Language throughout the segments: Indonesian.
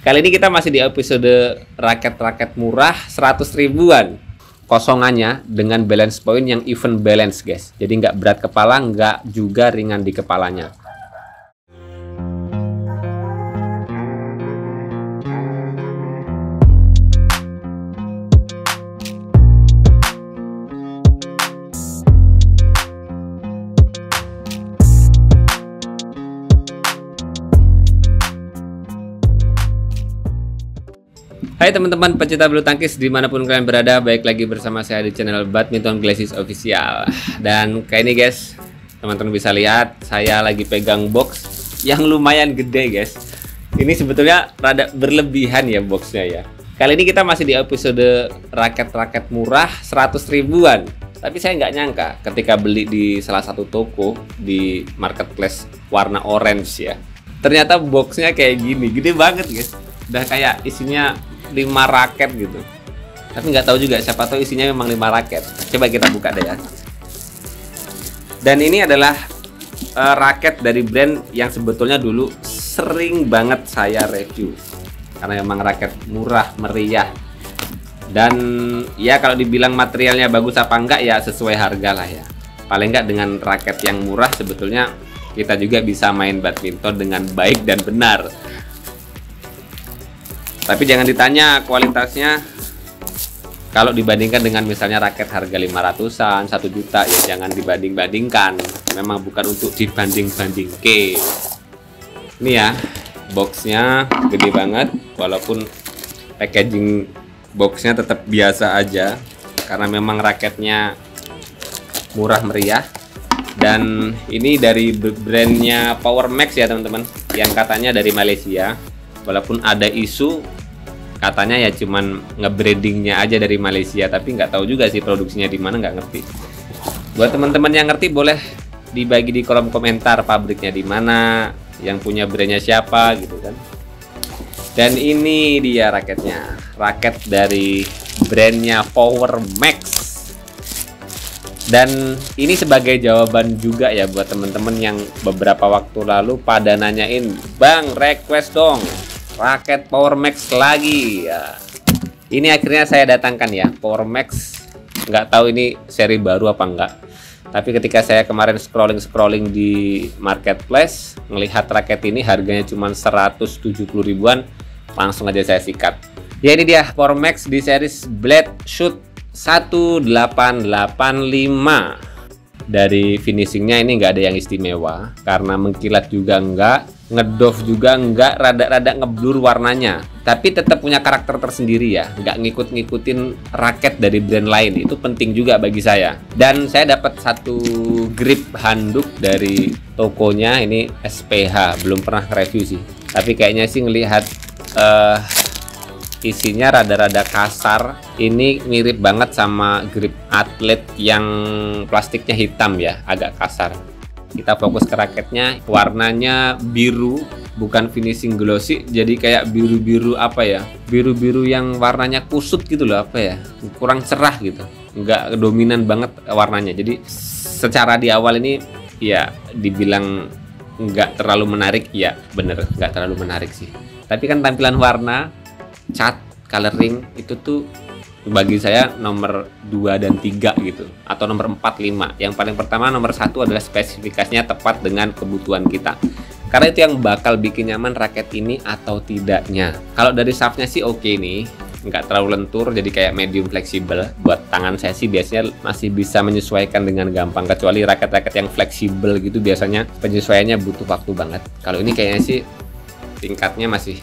Kali ini kita masih di episode raket-raket murah 100 ribuan. Kosongannya dengan balance point yang even balance, guys. Jadi nggak berat kepala, nggak juga ringan di kepalanya. Hai teman-teman pecinta bulu tangkis dimanapun kalian berada, baik lagi bersama saya di channel Badminton Glasses Official. Dan kayak ini guys, teman-teman bisa lihat saya lagi pegang box yang lumayan gede guys. Ini sebetulnya rada berlebihan ya boxnya ya. Kali ini kita masih di episode raket-raket murah 100 ribuan. Tapi saya nggak nyangka ketika beli di salah satu toko di marketplace warna orange ya. Ternyata boxnya kayak gini, gede banget guys. Udah kayak isinya 5 raket gitu. Tapi nggak tahu juga, siapa tahu isinya memang 5 raket. Coba kita buka deh ya. Dan ini adalah raket dari brand yang sebetulnya dulu sering banget saya review. Karena memang raket murah, meriah. Dan ya kalau dibilang materialnya bagus apa enggak ya sesuai harga lah ya. Paling enggak dengan raket yang murah sebetulnya kita juga bisa main badminton dengan baik dan benar. Tapi jangan ditanya kualitasnya kalau dibandingkan dengan misalnya raket harga 500-an, 1 juta ya jangan dibanding-bandingkan. Memang bukan untuk dibanding-bandingke. Ini ya, boxnya gede banget walaupun packaging boxnya tetap biasa aja karena memang raketnya murah meriah. Dan ini dari brandnya Power Max ya teman-teman, yang katanya dari Malaysia. Walaupun ada isu katanya ya cuman nge-brandingnya aja dari Malaysia, tapi nggak tahu juga sih produksinya di mana, nggak ngerti. Buat teman-teman yang ngerti boleh dibagi di kolom komentar pabriknya di mana, yang punya brandnya siapa gitu kan. Dan ini dia raketnya, raket dari brandnya Power Max. Dan ini sebagai jawaban juga ya buat teman-teman yang beberapa waktu lalu pada nanyain, "Bang, request dong raket Power Max lagi ya." Ini akhirnya saya datangkan ya, Power Max. Nggak tahu ini seri baru apa enggak. Tapi ketika saya kemarin scrolling di marketplace, melihat raket ini harganya cuma 170 ribuan, langsung aja saya sikat. Ya ini dia Power Max di series Blade Shoot 1885. Dari finishingnya ini nggak ada yang istimewa karena mengkilat juga enggak, ngedove juga enggak, rada-rada ngeblur warnanya, tapi tetap punya karakter tersendiri ya, nggak ngikut-ngikutin raket dari brand lain. Itu penting juga bagi saya. Dan saya dapat satu grip handuk dari tokonya, ini SPH, belum pernah review sih, tapi kayaknya sih ngelihat isinya rada-rada kasar. Ini mirip banget sama grip atlet yang plastiknya hitam ya, agak kasar. Kita fokus ke raketnya, warnanya biru, bukan finishing glossy, jadi kayak biru-biru apa ya, biru-biru yang warnanya kusut gitu loh, apa ya, kurang cerah gitu, nggak dominan banget warnanya. Jadi secara di awal ini ya dibilang nggak terlalu menarik, ya bener nggak terlalu menarik sih. Tapi kan tampilan warna, cat, coloring itu tuh bagi saya nomor 2 dan 3 gitu, atau nomor 4, 5. Yang paling pertama, nomor 1 adalah spesifikasinya tepat dengan kebutuhan kita, karena itu yang bakal bikin nyaman raket ini atau tidaknya. Kalau dari shaftnya sih oke nih, nggak terlalu lentur, jadi kayak medium fleksibel. Buat tangan saya sih biasanya masih bisa menyesuaikan dengan gampang, kecuali raket-raket yang fleksibel gitu biasanya penyesuaiannya butuh waktu banget. Kalau ini kayaknya sih tingkatnya masih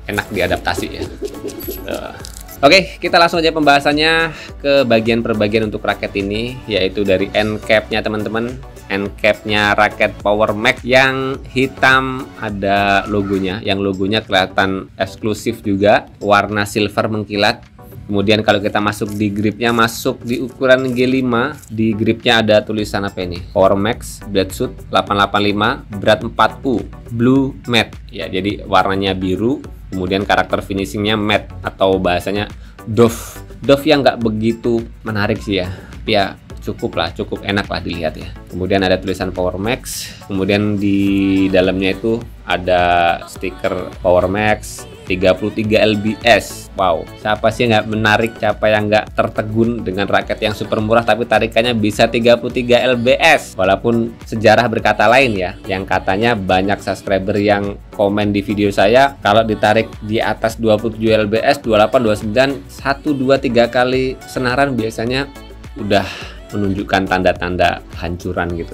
enak diadaptasi ya. Oke, kita langsung aja pembahasannya ke bagian per bagian untuk raket ini, yaitu dari end cap-nya teman-teman. End cap-nya raket Power Max yang hitam ada logonya, yang logonya kelihatan eksklusif juga, warna silver mengkilat. Kemudian kalau kita masuk di gripnya, masuk di ukuran G5, di gripnya ada tulisan apa ini? Power Max Blade Shoot 885 berat 4U Blue Matte ya, jadi warnanya biru. Kemudian karakter finishingnya matte atau bahasanya doff yang nggak begitu menarik sih ya, tapi ya cukup enak lah dilihat ya. Kemudian ada tulisan Power Max, kemudian di dalamnya itu ada stiker Power Max, 33 lbs. Wow, siapa sih nggak menarik, siapa yang nggak tertegun dengan raket yang super murah tapi tarikannya bisa 33 lbs. Walaupun sejarah berkata lain ya, yang katanya banyak subscriber yang komen di video saya kalau ditarik di atas 27 lbs, 28, 29, 1, 2, 3 kali senaran biasanya udah menunjukkan tanda-tanda hancuran gitu.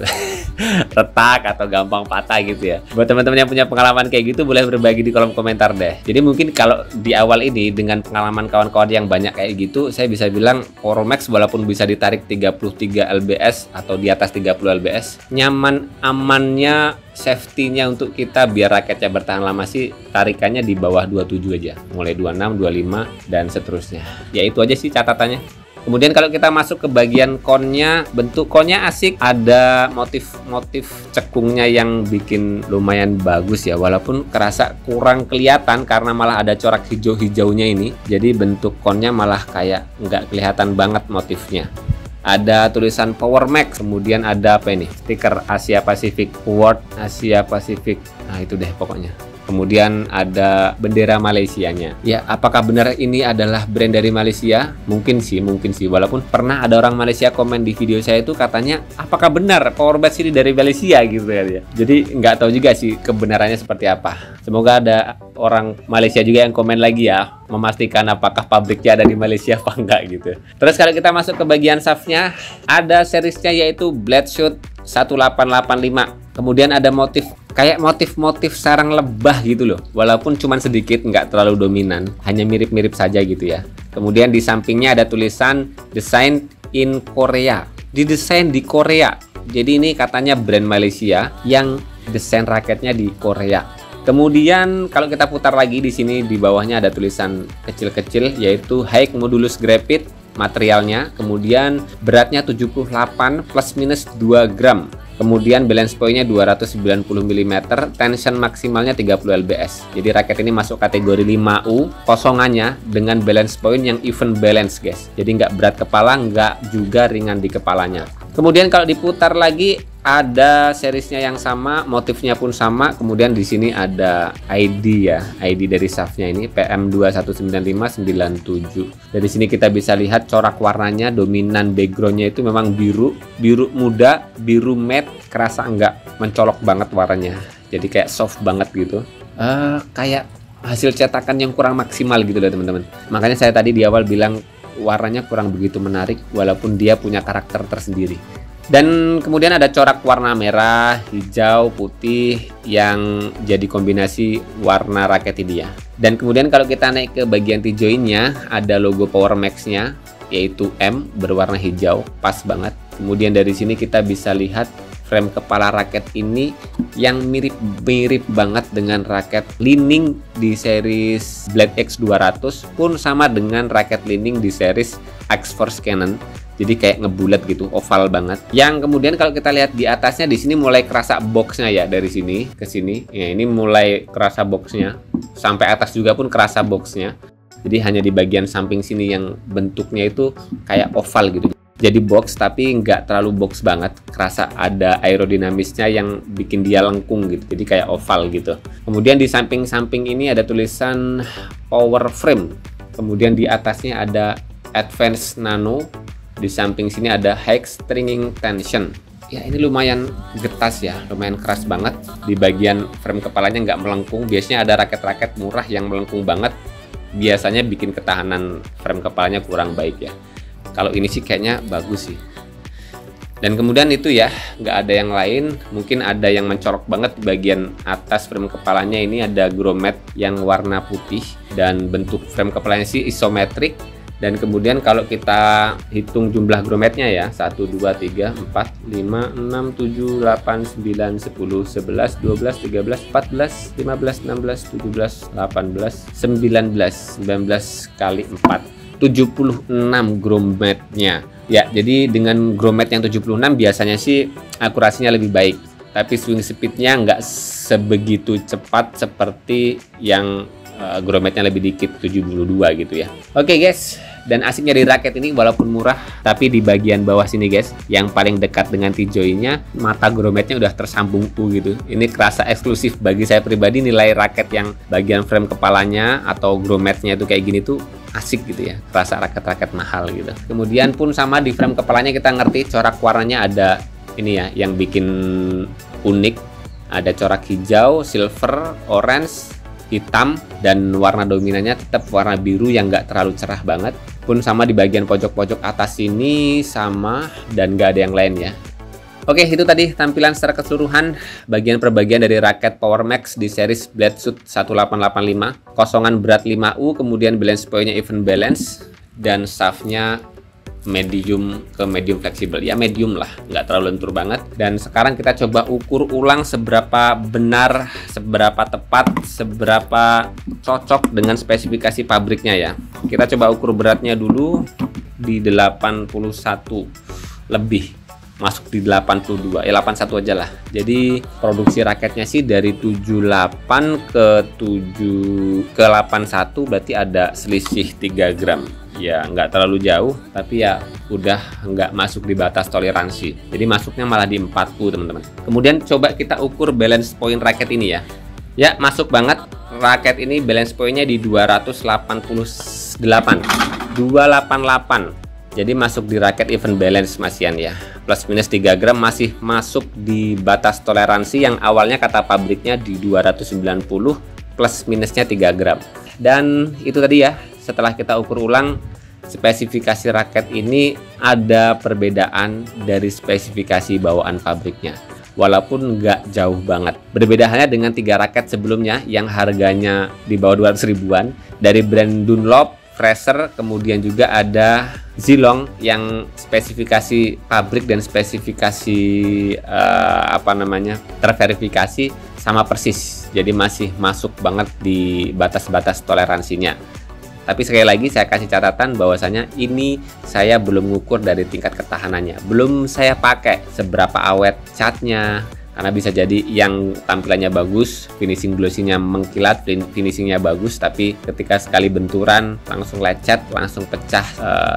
Retak atau gampang patah gitu ya. Buat teman-teman yang punya pengalaman kayak gitu boleh berbagi di kolom komentar deh. Jadi mungkin kalau di awal ini dengan pengalaman kawan-kawan yang banyak kayak gitu, saya bisa bilang Powermax walaupun bisa ditarik 33 lbs atau di atas 30 lbs, nyaman amannya safety-nya untuk kita biar raketnya bertahan lama sih tarikannya di bawah 27 aja. Mulai 26, 25 dan seterusnya. Ya itu aja sih catatannya. Kemudian kalau kita masuk ke bagian konnya, bentuk konnya asik, ada motif-motif cekungnya yang bikin lumayan bagus ya, walaupun kerasa kurang kelihatan karena malah ada corak hijau-hijaunya ini, jadi bentuk konnya malah kayak nggak kelihatan banget motifnya. Ada tulisan Powermax, kemudian ada apa ini? Stiker Asia Pacific, Award Asia Pacific, nah itu deh pokoknya. Kemudian ada bendera Malaysianya. Ya, apakah benar ini adalah brand dari Malaysia? Mungkin sih. Walaupun pernah ada orang Malaysia komen di video saya itu katanya, apakah benar Powermax ini dari Malaysia gitu ya. Jadi nggak tahu juga sih kebenarannya seperti apa. Semoga ada orang Malaysia juga yang komen lagi ya, memastikan apakah pabriknya ada di Malaysia apa enggak gitu. Terus kalau kita masuk ke bagian shaftnya, ada seriesnya yaitu Bladeshot 1885. Kemudian ada kayak motif-motif sarang lebah gitu loh, walaupun cuman sedikit, nggak terlalu dominan, hanya mirip-mirip saja gitu ya. Kemudian di sampingnya ada tulisan Design in Korea, didesain di Korea. Jadi ini katanya brand Malaysia yang desain raketnya di Korea. Kemudian kalau kita putar lagi di sini di bawahnya ada tulisan kecil-kecil yaitu High Modulus Graphite materialnya, kemudian beratnya 78 plus minus 2 gram. Kemudian balance point-nya 290 mm, tension maksimalnya 30 lbs. Jadi raket ini masuk kategori 5U, kosongannya dengan balance point yang even balance guys. Jadi nggak berat kepala, nggak juga ringan di kepalanya. Kemudian kalau diputar lagi ada seriesnya yang sama, motifnya pun sama. Kemudian di sini ada ID ya, ID dari shaftnya ini PM2195997. Dari sini kita bisa lihat corak warnanya, dominan backgroundnya itu memang biru muda, biru matte, kerasa nggak mencolok banget warnanya. Jadi kayak soft banget gitu. Kayak hasil cetakan yang kurang maksimal gitu loh teman-teman. Makanya saya tadi di awal bilang warnanya kurang begitu menarik walaupun dia punya karakter tersendiri. Dan kemudian ada corak warna merah, hijau, putih yang jadi kombinasi warna raket ini ya. Dan kemudian kalau kita naik ke bagian T-joinnya ada logo Powermax-nya yaitu M berwarna hijau, pas banget. Kemudian dari sini kita bisa lihat frame kepala raket ini yang mirip banget dengan raket Li-Ning di series Blade X 200 pun sama dengan raket Li-Ning di series X-Force Cannon. Jadi kayak ngebulat gitu, oval banget. Yang kemudian kalau kita lihat di atasnya di sini mulai kerasa boxnya ya, dari sini ke sini. Ya ini mulai kerasa boxnya. Sampai atas juga pun kerasa boxnya. Jadi hanya di bagian samping sini yang bentuknya itu kayak oval gitu. Jadi box tapi nggak terlalu box banget. Kerasa ada aerodinamisnya yang bikin dia lengkung gitu. Jadi kayak oval gitu. Kemudian di samping-samping ini ada tulisan Power Frame. Kemudian di atasnya ada Advanced Nano. Di samping sini ada High Stringing Tension. Ya ini lumayan getas ya, lumayan keras banget. Di bagian frame kepalanya nggak melengkung. Biasanya ada raket-raket murah yang melengkung banget. Biasanya bikin ketahanan frame kepalanya kurang baik ya. Kalau ini sih kayaknya bagus sih. Dan kemudian itu ya, nggak ada yang lain. Mungkin ada yang mencorok banget di bagian atas frame kepalanya. Ini ada grommet yang warna putih. Dan bentuk frame kepalanya sih isometrik. Dan kemudian kalau kita hitung jumlah grommetnya ya 1, 2, 3, 4, 5, 6, 7, 8, 9, 10, 11, 12, 13, 14, 15, 16, 17, 18, 19 kali 4 76 grommetnya ya. Jadi dengan grommet yang 76 biasanya sih akurasinya lebih baik, tapi swing speednya nggak sebegitu cepat seperti yang grometnya lebih dikit, 72 gitu ya. Oke guys, dan asiknya di raket ini walaupun murah, tapi di bagian bawah sini guys, yang paling dekat dengan T-joy-nya, mata grometnya udah tersambung U gitu. Ini kerasa eksklusif bagi saya pribadi. Nilai raket yang bagian frame kepalanya atau grometnya itu kayak gini tuh asik gitu ya, kerasa raket-raket mahal gitu. Kemudian pun sama di frame kepalanya kita ngerti corak warnanya ada ini ya, yang bikin unik. Ada corak hijau, silver, orange, hitam, dan warna dominannya tetap warna biru yang nggak terlalu cerah banget. Pun sama di bagian pojok-pojok atas ini sama, dan nggak ada yang lain ya. Oke, itu tadi tampilan secara keseluruhan bagian per bagian dari raket Power Max di series Bladeshoot 1885. Kosongan berat 5U, kemudian balance point-nya even balance, dan shaft-nya medium ke medium fleksibel ya, medium lah, nggak terlalu lentur banget. Dan sekarang kita coba ukur ulang seberapa benar, seberapa tepat, seberapa cocok dengan spesifikasi pabriknya ya. Kita coba ukur beratnya dulu di 81 lebih, masuk di 82, 81 aja lah. Jadi produksi raketnya sih dari 78 ke 81, berarti ada selisih 3 gram. Ya nggak terlalu jauh, tapi ya udah nggak masuk di batas toleransi. Jadi masuknya malah di 40 teman-teman. Kemudian coba kita ukur balance point raket ini ya. Ya masuk banget, raket ini balance point-nya di 288. Jadi masuk di raket even balance masian ya. Plus minus 3 gram masih masuk di batas toleransi yang awalnya kata pabriknya di 290, plus minusnya 3 gram. Dan itu tadi ya, setelah kita ukur ulang, spesifikasi raket ini ada perbedaan dari spesifikasi bawaan pabriknya. Walaupun nggak jauh banget. Berbeda halnya dengan 3 raket sebelumnya yang harganya di bawah 200 ribuan. Dari brand Dunlop, Fraser, kemudian juga ada Zilong yang spesifikasi pabrik dan spesifikasi terverifikasi sama persis. Jadi masih masuk banget di batas-batas toleransinya. Tapi sekali lagi saya kasih catatan bahwasanya ini saya belum ngukur dari tingkat ketahanannya. Belum saya pakai seberapa awet catnya. Karena bisa jadi yang tampilannya bagus, finishing glossy-nya mengkilat, finishingnya bagus, tapi ketika sekali benturan langsung lecet, langsung pecah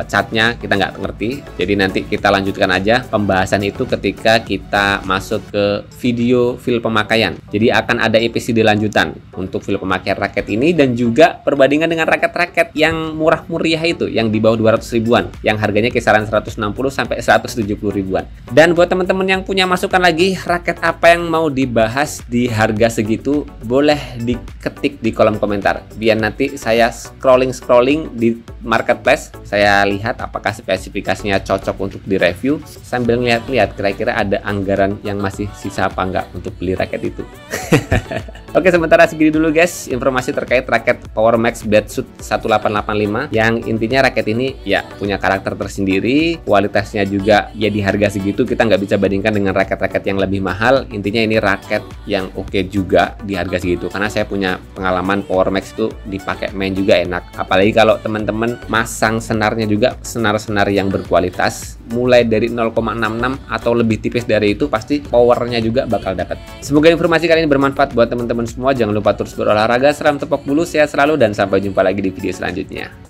catnya, kita nggak ngerti. Jadi nanti kita lanjutkan aja pembahasan itu ketika kita masuk ke video feel pemakaian. Jadi akan ada episode lanjutan untuk feel pemakaian raket ini, dan juga perbandingan dengan raket-raket yang murah meriah itu, yang di bawah 200 ribuan, yang harganya kisaran 160 sampai 170 ribuan. Dan buat teman-teman yang punya masukan lagi, raket apa yang mau dibahas di harga segitu, boleh diketik di kolom komentar. Biar nanti saya scrolling di marketplace, saya lihat apakah spesifikasinya cocok untuk direview, sambil ngeliat-lihat kira-kira ada anggaran yang masih sisa apa enggak untuk beli raket itu. Oke, sementara segini dulu guys informasi terkait raket Power Max Bladeshoot 1885, yang intinya raket ini ya punya karakter tersendiri, kualitasnya juga ya di harga segitu kita nggak bisa bandingkan dengan raket-raket yang lebih mahal. Intinya ini raket yang oke juga di harga segitu, karena saya punya pengalaman Power Max itu dipakai main juga enak. Apalagi kalau teman-teman masang senarnya juga senar-senar yang berkualitas, mulai dari 0,66 atau lebih tipis dari itu, pasti powernya juga bakal dapat. Semoga informasi kali ini bermanfaat buat teman-teman semua. Jangan lupa terus berolahraga, salam tepok bulu, sehat selalu, dan sampai jumpa lagi di video selanjutnya.